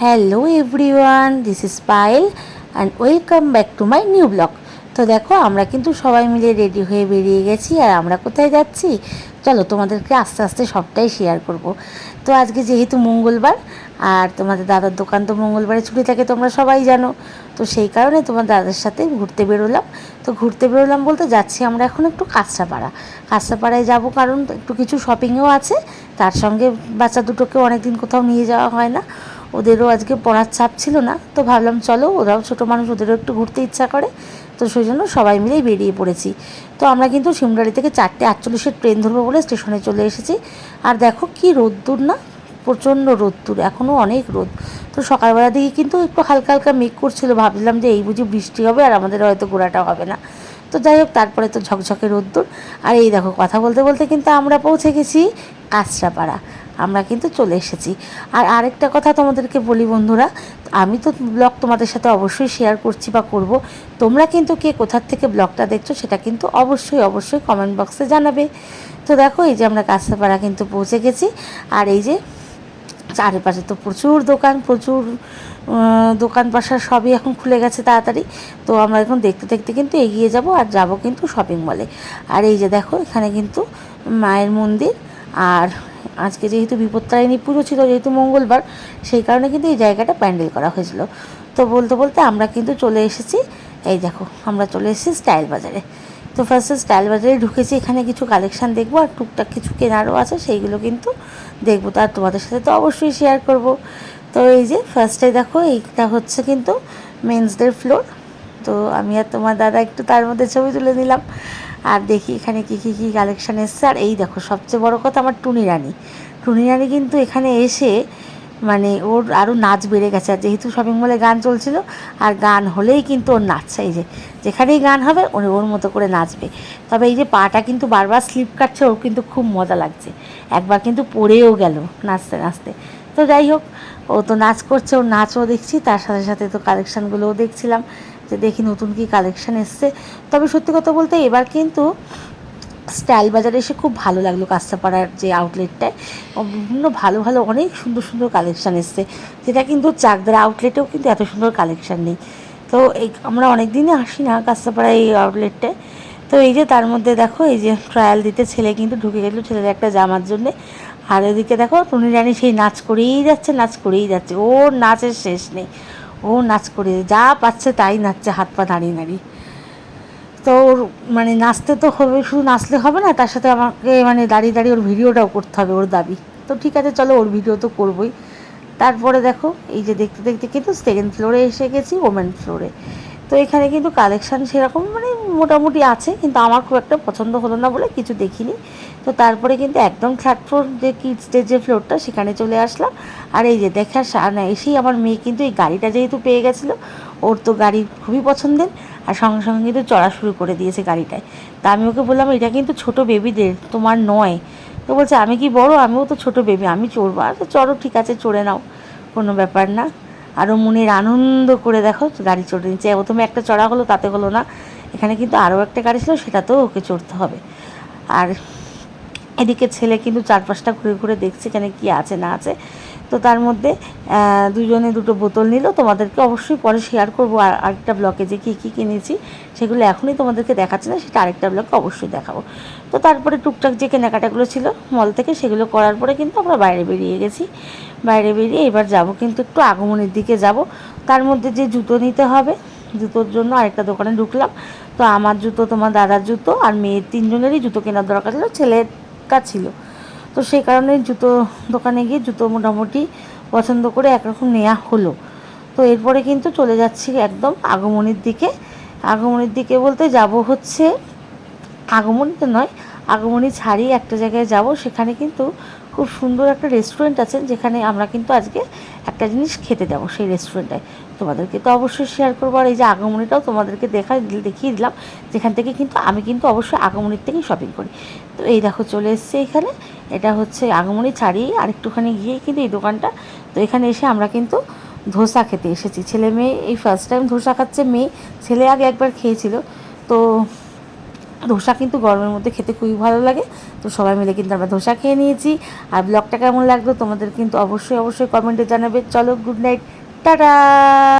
Hello everyone, this is Payel and welcome back to my new blog. তো দেখো আমরা কিন্তু সবাই মিলে রেডি হয়ে বেরিয়ে গেছি। আর আমরা কোথায় যাচ্ছি চলো তোমাদেরকে আস্তে আস্তে সবটাই শেয়ার করব। তো আজকে যেহেতু মঙ্গলবার আর তোমাদের দাদার দোকান তো মঙ্গলবারে ছুটি থাকে তোমরা সবাই জানো, তো সেই কারণে তোমার দাদার সাথে ঘুরতে বেরোলাম। তো ঘুরতে বেরোলাম বলতে যাচ্ছি আমরা এখন একটু কাঁচরাপাড়ায় যাব, কারণ একটু কিছু শপিংও আছে, তার সঙ্গে বাচ্চা দুটোকেও অনেকদিন কোথাও নিয়ে যাওয়া হয় না, ওদেরও আজকে পড়ার চাপ ছিল না, তো ভাবলাম চলো ওরাও ছোটো মানুষ, ওদেরও একটু ঘুরতে ইচ্ছা করে, তো সেই জন্য সবাই মিলেই বেরিয়ে পড়েছি। তো আমরা কিন্তু সিমরালি থেকে 4:48 ট্রেন ধরবো বলে স্টেশনে চলে এসেছি। আর দেখো কি রোদ্দুর না, প্রচণ্ড রোদ্দুর, এখনও অনেক রোদ। তো সকালবেলা দিকে কিন্তু একটু হালকা হালকা মেঘ করছিল, ভাবলাম যে এই বুঝি বৃষ্টি হবে আর আমাদের হয়তো ঘোরাটা হবে না। তো যাই হোক, তারপরে তো ঝকঝকে রোদ্দুর। আর এই দেখো কথা বলতে বলতে কিন্তু আমরা পৌঁছে গেছি কাঁচরাপাড়া, আমরা কিন্তু চলে এসেছি। আর আরেকটা কথা তোমাদেরকে বলি বন্ধুরা, আমি তো ব্লগ তোমাদের সাথে অবশ্যই শেয়ার করছি বা করব, তোমরা কিন্তু কে কোথার থেকে ব্লগটা দেখছো সেটা কিন্তু অবশ্যই অবশ্যই কমেন্ট বক্সে জানাবে। তো দেখো এই যে আমরা কাঁচরাপাড়া কিন্তু পৌঁছে গেছি। আর এই যে চারিপাশে তো প্রচুর দোকান, প্রচুর দোকান পাশার সবই এখন খুলে গেছে তাড়াতাড়ি। তো আমরা এখন দেখতে দেখতে কিন্তু এগিয়ে যাব আর যাব কিন্তু শপিং মলে। আর এই যে দেখো এখানে কিন্তু মায়ের মন্দির, আর আজকে যেহেতু বিপত্তারিণী পুজো ছিল, যেহেতু মঙ্গলবার, সেই কারণে কিন্তু এই জায়গাটা প্যান্ডেল করা হয়েছিল। তো বলতে বলতে আমরা কিন্তু চলে এসেছি, এই দেখো আমরা চলে এসেছি স্টাইল বাজারে। তো ফার্স্টে স্টাইল বাজারে ঢুকেছি, এখানে কিছু কালেকশান দেখবো আর টুকটাক কিছু কেনারও আছে, সেইগুলো কিন্তু দেখবো, তার তোমাদের সাথে তো অবশ্যই শেয়ার করব। তো এই যে ফার্স্টে দেখো এইটা হচ্ছে কিন্তু মেন্সদের ফ্লোর। তো আমি আর তোমার দাদা একটু তার মধ্যে ছবি তুলে নিলাম আর দেখি এখানে কী কী কালেকশান এসছে। আর এই দেখো সবচেয়ে বড় কথা, আমার টুনি রানী কিন্তু এখানে এসে মানে ওর আরও নাচ বেড়ে গেছে। আর যেহেতু শপিং মলে গান চলছিল, আর গান হলেই কিন্তু ওর নাচছে, এই যে যেখানেই গান হবে ওর মতো করে নাচবে। তবে এই যে পাটা কিন্তু বারবার স্লিপ কাটছে, ওর কিন্তু খুব মজা লাগছে, একবার কিন্তু পড়েও গেল নাচতে নাচতে। তো যাই হোক, ও তো নাচ করছে, ওর নাচও দেখছি, তার সাথে সাথে তো কালেকশানগুলোও দেখছিলাম, যে দেখি নতুন কী কালেকশান এসছে। তবে সত্যি কথা বলতে এবার কিন্তু স্টাইল বাজারে এসে খুব ভালো লাগলো, কাঁচরাপাড়ার যে আউটলেটটায় বিভিন্ন ভালো ভালো অনেক সুন্দর সুন্দর কালেকশান এসছে, যেটা কিন্তু চাকদারা আউটলেটেও কিন্তু এত সুন্দর কালেকশান নেই। তো এই আমরা অনেক দিনই আসি না কাঁচরাপাড়ার এই আউটলেটটায়। তো এই যে তার মধ্যে দেখো এই যে ট্রায়াল দিতে ছেলে কিন্তু ঢুকে গেল ছেলের একটা জামার জন্যে। আর এদিকে দেখো টুনি রানী সেই নাচ করেই যাচ্ছে, ওর নাচের শেষ নেই, ও নাচ করে যা পাচ্ছে তাই নাচছে, হাত পা দাঁড়িয়ে দাঁড়িয়ে। তো ওর মানে নাচতে তো হবে, শুধু নাচলে হবে না, তার সাথে আমাকে মানে দাঁড়িয়ে দাঁড়িয়ে ওর ভিডিওটাও করতে হবে, ওর দাবি। তো ঠিক আছে চলো, ওর ভিডিও তো করবোই। তারপরে দেখো এই যে দেখতে দেখতে কিন্তু সেকেন্ড ফ্লোরে এসে গেছি, ওমেন ফ্লোরে। তো এখানে কিন্তু কালেকশান সেরকম মানে মোটামুটি আছে, কিন্তু আমার খুব একটা পছন্দ হলো না বলে কিছু দেখিনি। তো তারপরে কিন্তু একদম থার্ড ফ্লোর যে কিডসদের যে ফ্লোরটা, সেখানে চলে আসলাম। আর এই যে দেখার না এসেই আমার মেয়ে কিন্তু এই গাড়িটা যেহেতু পেয়ে গেছিলো, ওর তো গাড়ি খুবই পছন্দের, আর সঙ্গে সঙ্গে কিন্তু চড়া শুরু করে দিয়েছে গাড়িটায়। তা আমি ওকে বললাম এটা কিন্তু ছোটো বেবিদের, তোমার নয়। তো বলছে আমি কি বড়, আমিও তো ছোটো বেবি, আমি চড়বো। আর চড়ো, ঠিক আছে চড়ে নাও, কোনো ব্যাপার না। আরও মনের আনন্দ করে দেখো গাড়ি চড়ে নিচ্ছে। প্রথমে একটা চড়া হলো, তাতে হলো না, এখানে কিন্তু আরও একটা গাড়ি ছিল, সেটাতেও ওকে চড়তে হবে। আর এদিকে ছেলে কিন্তু চারপাশটা ঘুরে ঘুরে দেখছে এখানে কী আছে না আছে। তো তার মধ্যে দুজনে দুটো বোতল নিল, তোমাদেরকে অবশ্যই পরে শেয়ার করবো আর আরেকটা ব্লগে যে কী কী কিনেছি, সেগুলো এখনই তোমাদেরকে দেখাচ্ছি না, সেটা আরেকটা ব্লগে অবশ্যই দেখাবো। তো তারপরে টুকটাক যে কেনাকাটাগুলো ছিল মল থেকে, সেগুলো করার পরে কিন্তু আমরা বাইরে বেরিয়ে গেছি। বাইরে বেরিয়ে এবার যাব কিন্তু একটু আগমনের দিকে যাব। তার মধ্যে যে জুতো নিতে হবে, জুতোর জন্য আরেকটা দোকানে ঢুকলাম। তো আমার জুতো, তোমার দাদার জুতো আর মেয়ের তিনজনেরই জুতো কেনার দরকার ছিল, ছেলেটা ছিল। তো সেই কারণে জুতো দোকানে গিয়ে জুতো মোটামুটি পছন্দ করে একরকম নেওয়া হলো। তো এরপরে কিন্তু চলে যাচ্ছি একদম আগমনীর দিকে। আগমনীর দিকে বলতে যাব হচ্ছে, আগমনীতে নয়, আগমনী ছাড়িয়ে একটা জায়গায় যাব, সেখানে কিন্তু খুব সুন্দর একটা রেস্টুরেন্ট আছে, যেখানে আমরা কিন্তু আজকে একটা জিনিস খেতে যাবো সেই রেস্টুরেন্টটায়। তোমাদেরকে তো অবশ্যই শেয়ার করবো। আর এই যে আগমনীটাও তোমাদেরকে দেখিয়ে দিলাম, যেখান থেকে কিন্তু আমি কিন্তু অবশ্যই আগমনীর থেকেই শপিং করি। তো এই দেখো চলে এসছে এখানে, এটা হচ্ছে আগমনী ছাড়িয়ে আরেকটুখানি গিয়েই কিন্তু এই দোকানটা। তো এখানে এসে আমরা কিন্তু ধোসা খেতে এসেছি, ছেলে মেয়ে এই ফার্স্ট টাইম ধোসা খাচ্ছে মেয়ে, ছেলে আগে একবার খেয়েছিল। তো ধোসা কিন্তু গরমের মধ্যে খেতে খুবই ভালো লাগে। তো সবাই মিলে কিন্তু আমরা ধোসা খেয়ে নিয়েছি। আর ব্লগটা কেমন লাগলো তোমাদের কিন্তু অবশ্যই অবশ্যই কমেন্টে জানাবে। চলো, গুড নাইট, টাটা।